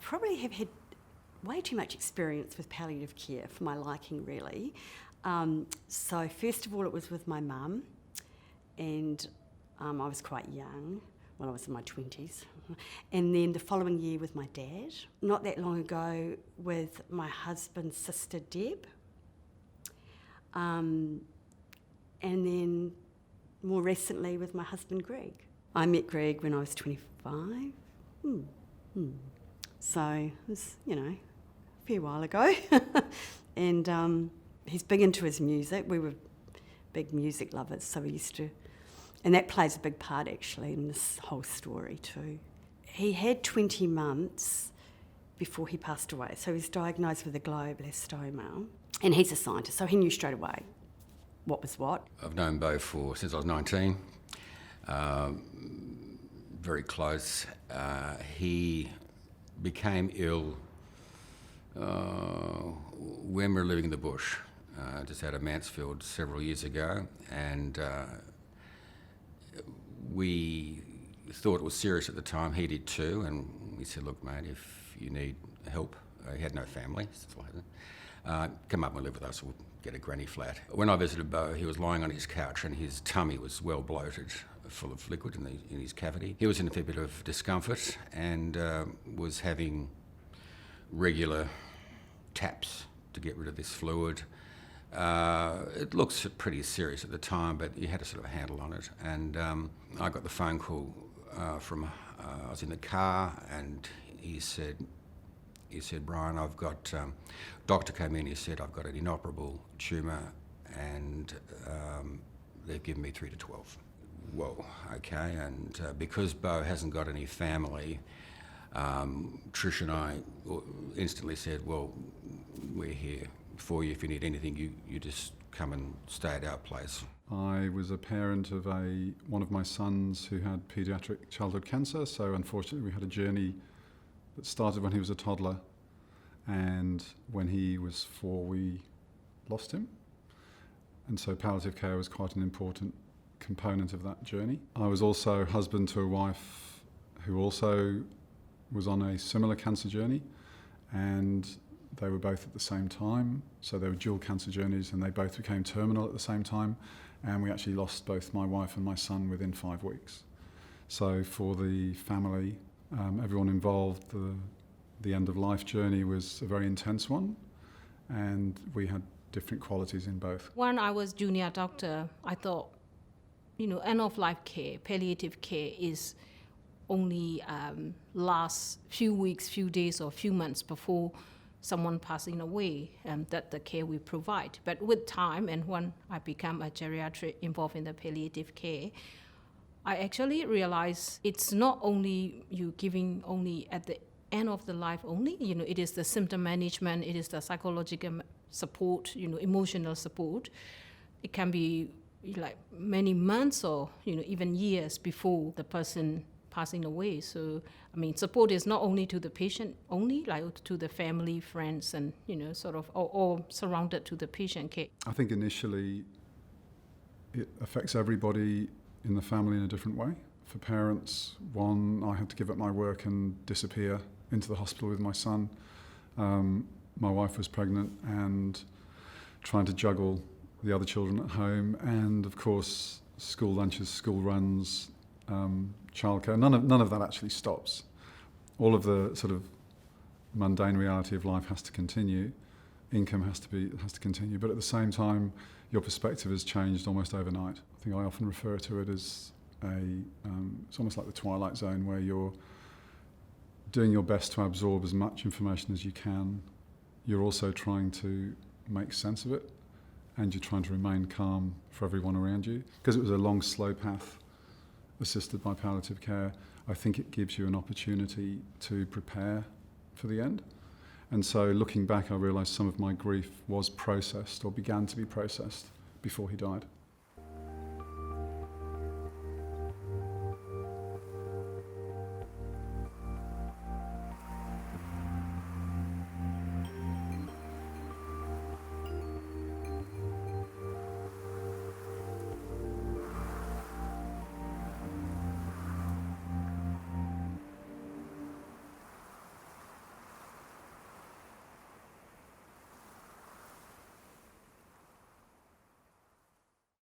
probably have had way too much experience with palliative care for my liking, really. So first of all, it was with my mum, and I was quite young. Well, I was in my 20s. And then the following year with my dad. Not that long ago with my husband's sister, Deb. And then more recently with my husband, Greg. I met Greg when I was 25. So it was, a fair while ago. And he's big into his music. We were big music lovers, so we used to... And that plays a big part, actually, in this whole story too. He had 20 months before he passed away, so he was diagnosed with a glioblastoma. And he's a scientist, so he knew straight away what was what. I've known Beau since I was 19. Very close. He became ill when we were living in the bush, just out of Mansfield several years ago, and we thought it was serious at the time. He did too, and we said, look, mate, if you need help, he had no family, come up and live with us, we'll get a granny flat. When I visited Beau, he was lying on his couch and his tummy was well bloated, full of liquid in his cavity. He was in a fair bit of discomfort and was having regular taps to get rid of this fluid. It looks pretty serious at the time, but you had a sort of handle on it. And I got the phone call from, I was in the car, and he said, Brian, I've got, doctor came in, he said, I've got an inoperable tumour, and they've given me 3 to 12. Whoa, okay, and because Beau hasn't got any family, Trish and I instantly said, well, we're here for you. If you need anything, you just come and stay at our place. I was a parent of one of my sons who had paediatric childhood cancer, so unfortunately we had a journey that started when he was a toddler, and when he was 4 we lost him. And so palliative care was quite an important component of that journey. I was also husband to a wife who also was on a similar cancer journey, and they were both at the same time, so they were dual cancer journeys, and they both became terminal at the same time, and we actually lost both my wife and my son within 5 weeks. So for the family, everyone involved, the end of life journey was a very intense one, and we had different qualities in both. When I was junior doctor, I thought, end of life care, palliative care is only last few weeks, few days, or few months before someone passing away, that the care we provide. But with time, and when I became a geriatric involved in the palliative care, I actually realized it's not only you giving only at the end of the life only, it is the symptom management, it is the psychological support, emotional support. It can be like many months or, even years before the person passing away. So, support is not only to the patient only, like to the family, friends, and, all surrounded to the patient care. I think initially it affects everybody in the family in a different way. For parents, one, I had to give up my work and disappear into the hospital with my son. My wife was pregnant and trying to juggle the other children at home, and of course school lunches, school runs, childcare. None of that actually stops. All of the sort of mundane reality of life has to continue. Income has to continue, but at the same time, your perspective has changed almost overnight. I think I often refer to it as it's almost like the twilight zone, where you're doing your best to absorb as much information as you can. You're also trying to make sense of it, and you're trying to remain calm for everyone around you. Because it was a long, slow path assisted by palliative care, I think it gives you an opportunity to prepare for the end. And so looking back, I realised some of my grief was processed or began to be processed before he died.